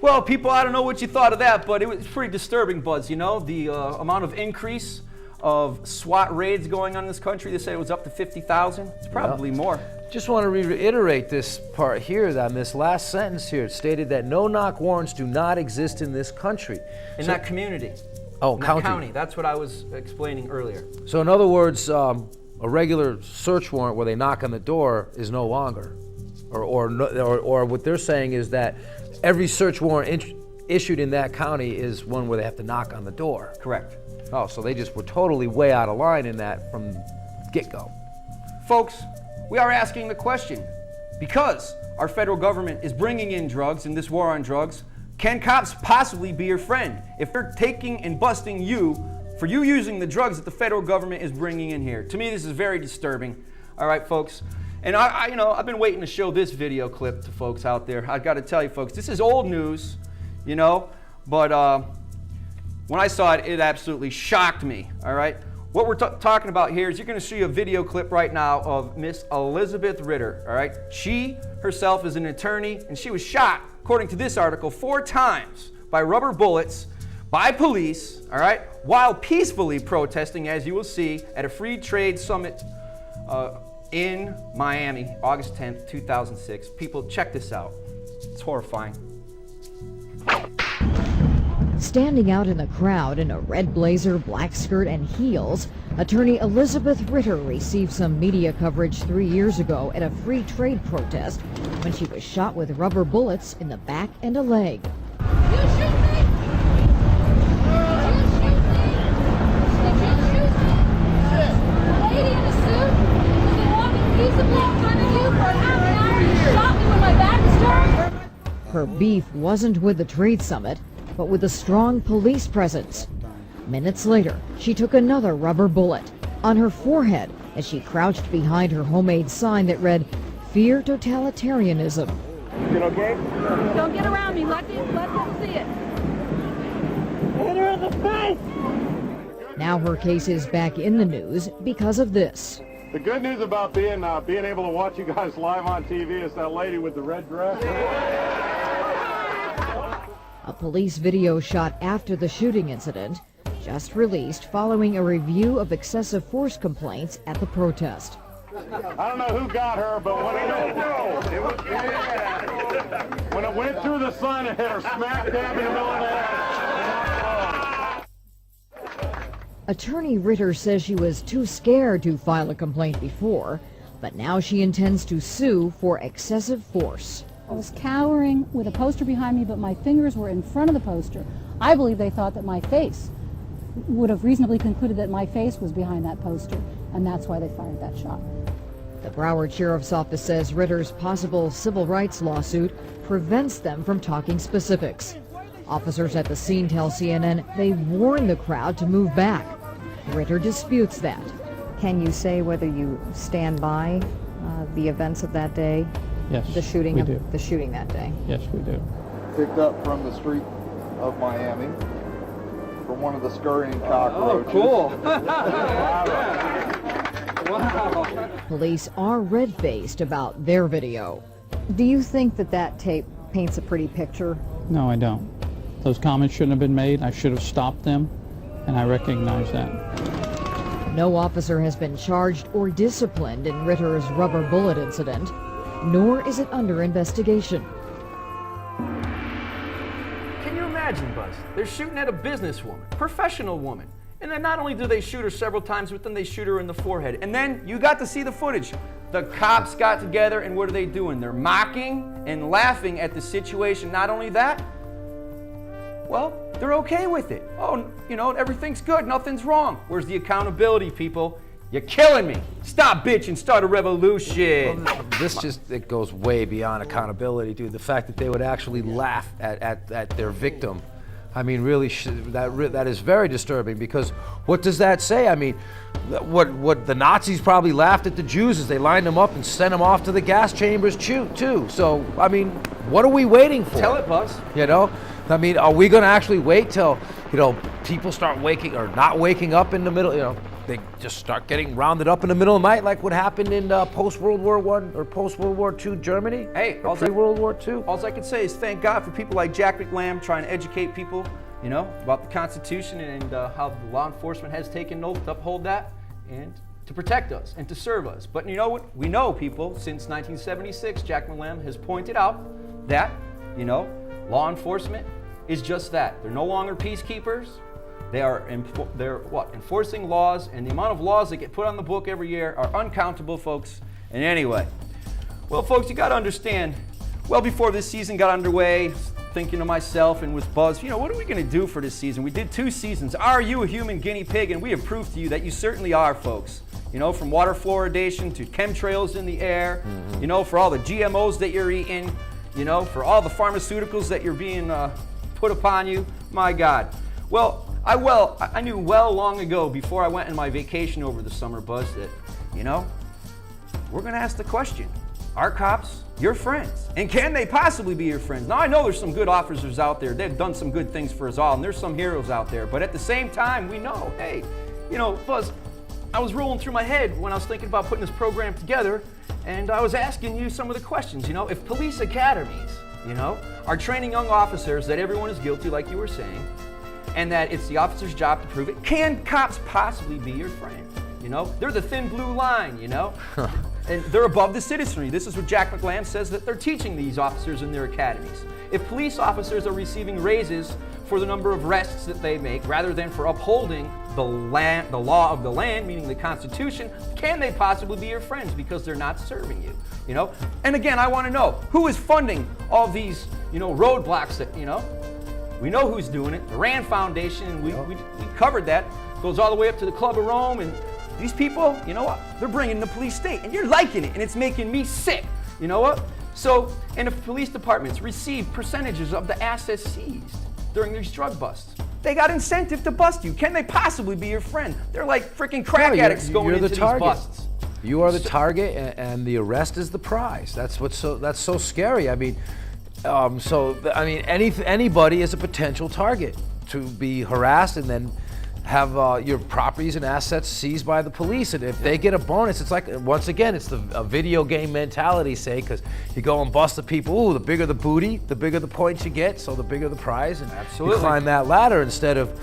Well, people, I don't know what you thought of that, but it was pretty disturbing, Buzz. You know, the amount of increase of SWAT raids going on in this country. They say it was up to 50,000. It's probably more. Just want to reiterate this part here, that this last sentence here. It stated that no-knock warrants do not exist in this country. In that community. Oh, county. That's what I was explaining earlier. So in other words, a regular search warrant where they knock on the door is no longer. Or what they're saying is that every search warrant issued in that county is one where they have to knock on the door. Correct. Oh, so they just were totally way out of line in that from get-go. Folks, we are asking the question, because our federal government is bringing in drugs in this war on drugs, can cops possibly be your friend if they're taking and busting you for you using the drugs that the federal government is bringing in here? To me, this is very disturbing. All right, folks. And I've been waiting to show this video clip to folks out there. I've got to tell you, folks, this is old news, you know, but when I saw it, it absolutely shocked me, all right? What we're talking about here is you're going to see a video clip right now of Miss Elizabeth Ritter, all right? She herself is an attorney, and she was shot, according to this article, 4 times by rubber bullets by police, all right, while peacefully protesting, as you will see, at a free trade summit in Miami, August 10th, 2006. People, check this out. It's horrifying. Standing out in the crowd in a red blazer, black skirt, and heels, attorney Elizabeth Ritter received some media coverage 3 years ago at a free trade protest when she was shot with rubber bullets in the back and a leg. You shoot me! You shoot me! Did you shoot me? A lady in a suit was walking peaceably in front of you for an half an hour and you shot me when my back was turned? Her beef wasn't with the trade summit, but with a strong police presence. Minutes later, she took another rubber bullet on her forehead as she crouched behind her homemade sign that read, "Fear totalitarianism." You okay? Don't get around me. Let them see it. Hit her in the face! Now her case is back in the news because of this. The good news about being able to watch you guys live on TV is that lady with the red dress. A police video shot after the shooting incident, just released following a review of excessive force complaints at the protest. I don't know who got her, but when it went through the sun, it hit her smack dab in the middle of the head. Attorney Ritter says she was too scared to file a complaint before, but now she intends to sue for excessive force. I was cowering with a poster behind me, but my fingers were in front of the poster. I believe they thought that my face would have reasonably concluded that my face was behind that poster, and that's why they fired that shot. The Broward Sheriff's Office says Ritter's possible civil rights lawsuit prevents them from talking specifics. Officers at the scene tell CNN they warned the crowd to move back. Ritter disputes that. Can you say whether you stand by the events of that day? Yes, the shooting we do. The shooting that day. Yes, we do. Picked up from the street of Miami from one of the scurrying cockroaches. Oh, cool. Wow. Police are red-faced about their video. Do you think that that tape paints a pretty picture? No, I don't. Those comments shouldn't have been made. I should have stopped them, and I recognize that. No officer has been charged or disciplined in Ritter's rubber bullet incident, nor is it under investigation. Can you imagine, Buzz? They're shooting at a businesswoman, professional woman. And then not only do they shoot her several times, but then they shoot her in the forehead. And then you got to see the footage. The cops got together, and what are they doing? They're mocking and laughing at the situation. Not only that, well, they're okay with it. Oh, you know, everything's good, nothing's wrong. Where's the accountability, people? You're killing me. Stop bitching, start a revolution. Well, it goes way beyond accountability, dude. The fact that they would actually laugh at their victim. I mean, really, that is very disturbing, because what does that say? I mean, what the Nazis probably laughed at the Jews as they lined them up and sent them off to the gas chambers too. So, I mean, what are we waiting for? Tell it, Buzz. You know? I mean, are we going to actually wait till, you know, people start waking or not waking up in the middle, you know? they just start getting rounded up in the middle of the night, like what happened in post-World War I or post-World War II Germany? Hey, pre-World War II? All I can say is thank God for people like Jack McLam trying to educate people, you know, about the Constitution and how the law enforcement has taken oath to uphold that and to protect us and to serve us. But you know what? We know, people, since 1976, Jack McLam has pointed out that, you know, law enforcement is just that. They're no longer peacekeepers. They're enforcing laws, and the amount of laws that get put on the book every year are uncountable, folks. And anyway, well, folks, you got to understand, well before this season got underway, thinking to myself and with Buzz, you know, what are we going to do for this season? We did 2 seasons. Are you a human guinea pig? And we have proved to you that you certainly are, folks. You know, from water fluoridation to chemtrails in the air, you know, for all the GMOs that you're eating, you know, for all the pharmaceuticals that you're being put upon you. My God. Well, I knew well long ago, before I went on my vacation over the summer, Buzz, that, you know, we're going to ask the question, are cops your friends? And can they possibly be your friends? Now, I know there's some good officers out there. They've done some good things for us all, and there's some heroes out there. But at the same time, we know, hey, you know, Buzz, I was rolling through my head when I was thinking about putting this program together, and I was asking you some of the questions. You know, if police academies, you know, are training young officers that everyone is guilty, like you were saying, and that it's the officer's job to prove it, can cops possibly be your friend? You know, they're the thin blue line, you know, and they're above the citizenry. This is what Jack McLam says that they're teaching these officers in their academies. If police officers are receiving raises for the number of arrests that they make, rather than for upholding the law of the land, meaning the Constitution, can they possibly be your friends because they're not serving you? You know, and again, I want to know who is funding all these, you know, roadblocks that, you know. We know who's doing it. The Rand Foundation, and we covered that. Goes all the way up to the Club of Rome, and these people, you know what? They're bringing the police state, and you're liking it, and it's making me sick. You know what? So, and if police departments receive percentages of the assets seized during these drug busts, they got incentive to bust you. Can they possibly be your friend? They're like freaking crack addicts going into these busts. You are the target, and the arrest is the prize. That's so scary. I mean, anybody is a potential target to be harassed and then have your properties and assets seized by the police. And if they get a bonus, it's like, once again, it's a video game mentality, say, because you go and bust the people. Ooh, the bigger the booty, the bigger the points you get, so the bigger the prize. And you climb that ladder instead of,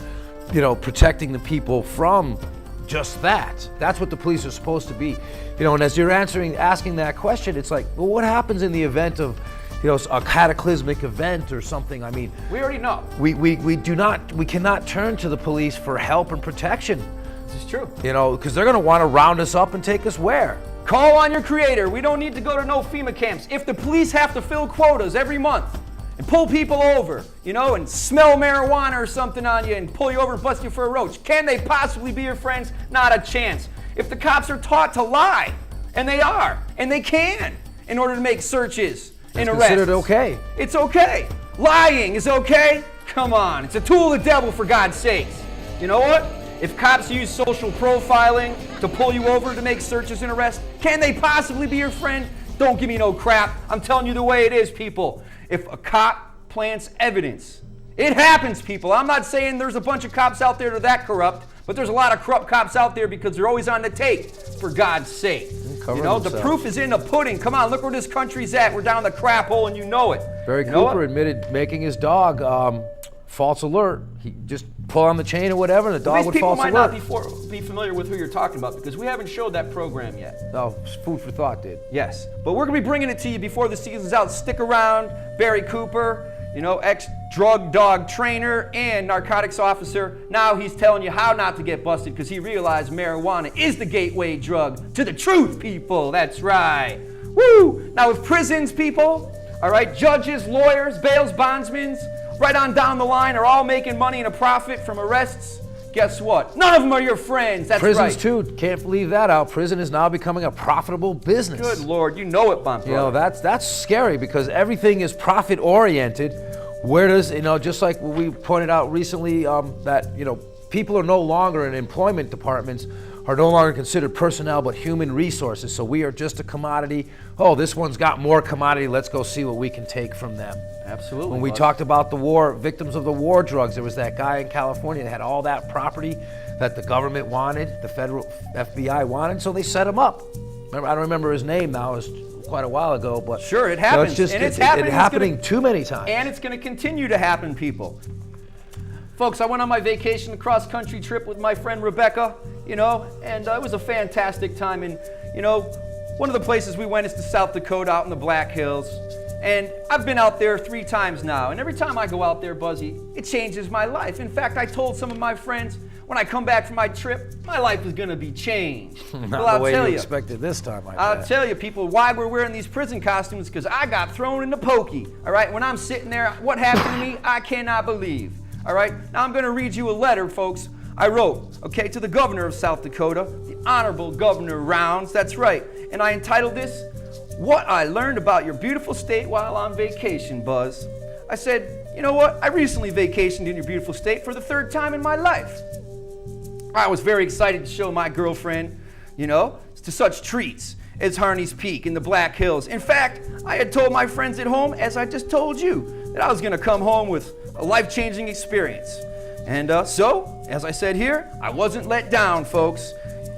you know, protecting the people from just that. That's what the police are supposed to be. You know, and as you're asking that question, it's like, well, what happens in the event of, you know, a cataclysmic event or something? I mean, we already know. We cannot turn to the police for help and protection. This is true. You know, because they're going to want to round us up and take us where? Call on your creator. We don't need to go to no FEMA camps. If the police have to fill quotas every month and pull people over, you know, and smell marijuana or something on you and pull you over and bust you for a roach, can they possibly be your friends? Not a chance. If the cops are taught to lie, and they are, and they can, in order to make searches, it's considered okay. It's okay. Lying is okay? Come on. It's a tool of the devil, for God's sakes. You know what? If cops use social profiling to pull you over to make searches and arrests, can they possibly be your friend? Don't give me no crap. I'm telling you the way it is, people. If a cop plants evidence, it happens, people. I'm not saying there's a bunch of cops out there that are that corrupt, but there's a lot of corrupt cops out there because they're always on the take, for God's sake. You know, the proof is in the pudding. Come on, look where this country's at. We're down the crap hole, and you know it. Barry Cooper admitted making his dog false alert. He just pull on the chain or whatever, and the dog would false alert. People might not be familiar with who you're talking about because we haven't showed that program yet. No, Food for Thought did. Yes, but we're going to be bringing it to you before the season's out. Stick around. Barry Cooper, you know, ex-drug dog trainer and narcotics officer. Now he's telling you how not to get busted because he realized marijuana is the gateway drug to the truth, people. That's right. Woo! Now with prisons, people, all right, judges, lawyers, bails, bondsmen, right on down the line are all making money and a profit from arrests. Guess what? None of them are your friends. That's right. Prisons too. Can't leave that out. Prison is now becoming a profitable business. Good Lord, you know it, Bob. You know, that's scary because everything is profit oriented. Where does, you know, just like we pointed out recently, that, you know, people are no longer in employment departments are no longer considered personnel but human resources. So we are just a commodity. Oh, this one's got more commodity. Let's go see what we can take from them. Absolutely. When we talked about the war, victims of the war drugs, there was that guy in California that had all that property that the government wanted, the federal FBI wanted, so they set him up. Remember, I don't remember his name now, it was quite a while ago, but sure, it happens. it's just, and it's happening. It's happening too many times. And it's going to continue to happen, people. Folks, I went on my vacation, cross-country trip with my friend Rebecca, you know, and it was a fantastic time. And, you know, one of the places we went is to South Dakota, out in the Black Hills. And I've been out there 3 times now, and every time I go out there, Buzzy, it changes my life. In fact, I told some of my friends, when I come back from my trip, my life is gonna be changed. Not the way you expected this time, I bet. I'll tell you, people, why we're wearing these prison costumes, because I got thrown in the pokey, all right? When I'm sitting there, what happened to me, I cannot believe, all right? Now I'm gonna read you a letter, folks, I wrote, okay, to the governor of South Dakota, the Honorable Governor Rounds, that's right. And I entitled this, What I Learned About Your Beautiful State While on Vacation, Buzz. I said, you know what? I recently vacationed in your beautiful state for the 3rd time in my life. I was very excited to show my girlfriend, you know, to such treats as Harney's Peak in the Black Hills. In fact, I had told my friends at home, as I just told you, that I was going to come home with a life-changing experience. And so, as I said here, I wasn't let down, folks.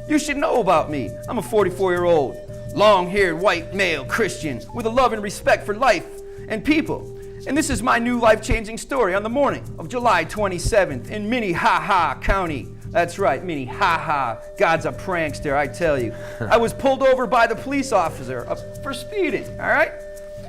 You should know about me. I'm a 44-year-old, long-haired white male Christian with a love and respect for life and people. And this is my new life-changing story on the morning of July 27th in Minnehaha County. That's right, Minnehaha. God's a prankster, I tell you. I was pulled over by the police officer for speeding, all right?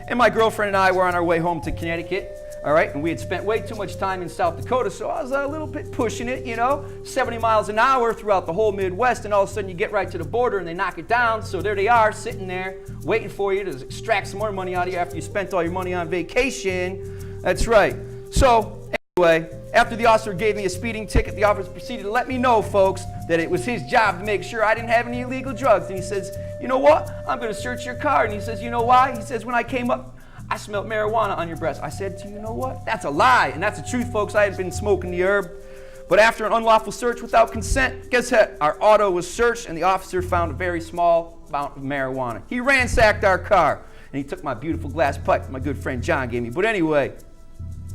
And my girlfriend and I were on our way home to Connecticut, all right? And we had spent way too much time in South Dakota, so I was a little bit pushing it, you know, 70 miles an hour throughout the whole Midwest, and all of a sudden you get right to the border and they knock it down, so there they are sitting there waiting for you to extract some more money out of you after you spent all your money on vacation. That's right. So, anyway, after the officer gave me a speeding ticket, the officer proceeded to let me know, folks, that it was his job to make sure I didn't have any illegal drugs. And he says, you know what? I'm going to search your car. And he says, you know why? He says, when I came up, I smelled marijuana on your breath. I said, you know what? That's a lie. And that's the truth, folks. I had been smoking the herb. But after an unlawful search without consent, guess what? Our auto was searched, and the officer found a very small amount of marijuana. He ransacked our car, and he took my beautiful glass pipe my good friend John gave me. But anyway,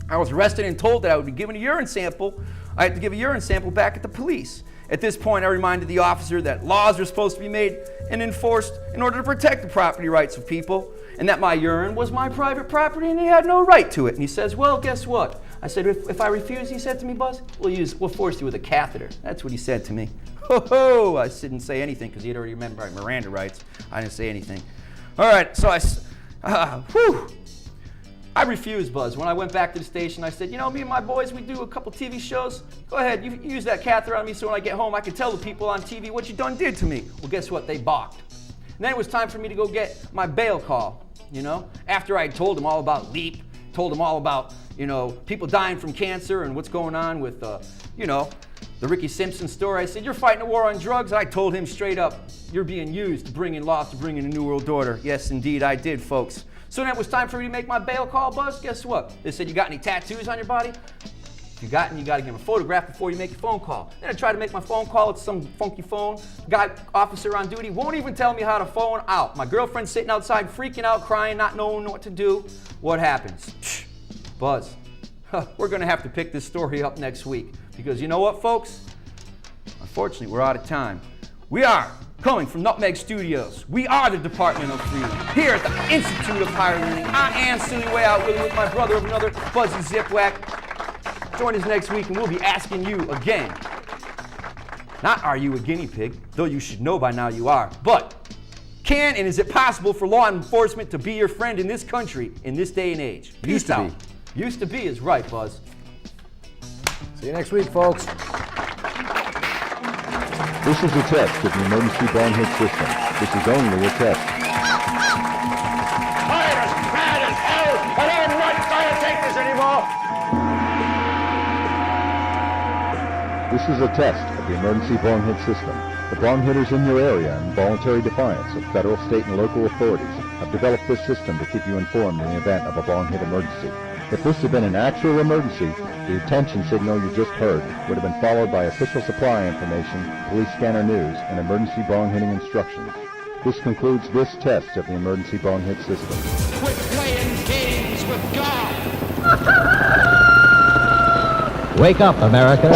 I was arrested and told that I would be given a urine sample. I had to give a urine sample back at the police. At this point, I reminded the officer that laws are supposed to be made and enforced in order to protect the property rights of people, and that my urine was my private property and he had no right to it. And he says, well, guess what? I said, if I refuse, he said to me, Buzz, we'll force you with a catheter. That's what he said to me. Ho-ho! I didn't say anything because he had already remembered my Miranda rights. I didn't say anything. All right, so I refused, Buzz. When I went back to the station, I said, you know, me and my boys, we do a couple TV shows. Go ahead, you use that catheter on me so when I get home, I can tell the people on TV what you done did to me. Well, guess what? They balked. And then it was time for me to go get my bail call, you know, after I told them all about LEAP, told them all about, you know, people dying from cancer and what's going on with, you know, the Ricky Simpson story. I said, you're fighting a war on drugs. I told him straight up, you're being used to bring in laws, to bring in a new world order. Yes, indeed, I did, folks. So then it was time for me to make my bail call, Buzz. Guess what? They said, you got any tattoos on your body? If you got them, you got to give them a photograph before you make your phone call. Then I tried to make my phone call. It's some funky phone. Guy, officer on duty, won't even tell me how to phone out. My girlfriend's sitting outside freaking out, crying, not knowing what to do. What happens? Buzz, we're going to have to pick this story up next week. Because you know what, folks? Unfortunately, we're out of time. We are coming from Nutmeg Studios. We are the Department of Freedom. Here at the Institute of Higher Learning, I am Psilly Willy with my brother of another, Buzzy Zipwhack. Join us next week and we'll be asking you again. Not are you a guinea pig, though you should know by now you are, but can and is it possible for law enforcement to be your friend in this country in this day and age? Used to be. Used to be is right, Buzz. See you next week, folks. This is a test of the emergency bomb hit system. This is only a test. Fire is mad as hell! I don't want to take this anymore! This is a test of the emergency bomb hit system. The bomb hitters in your area, in voluntary defiance of federal, state, and local authorities, have developed this system to keep you informed in the event of a bomb hit emergency. If this had been an actual emergency, the attention signal you just heard would have been followed by official supply information, police scanner news, and emergency bomb hitting instructions. This concludes this test of the emergency bomb hit system. Quit playing games with God! Wake up, America.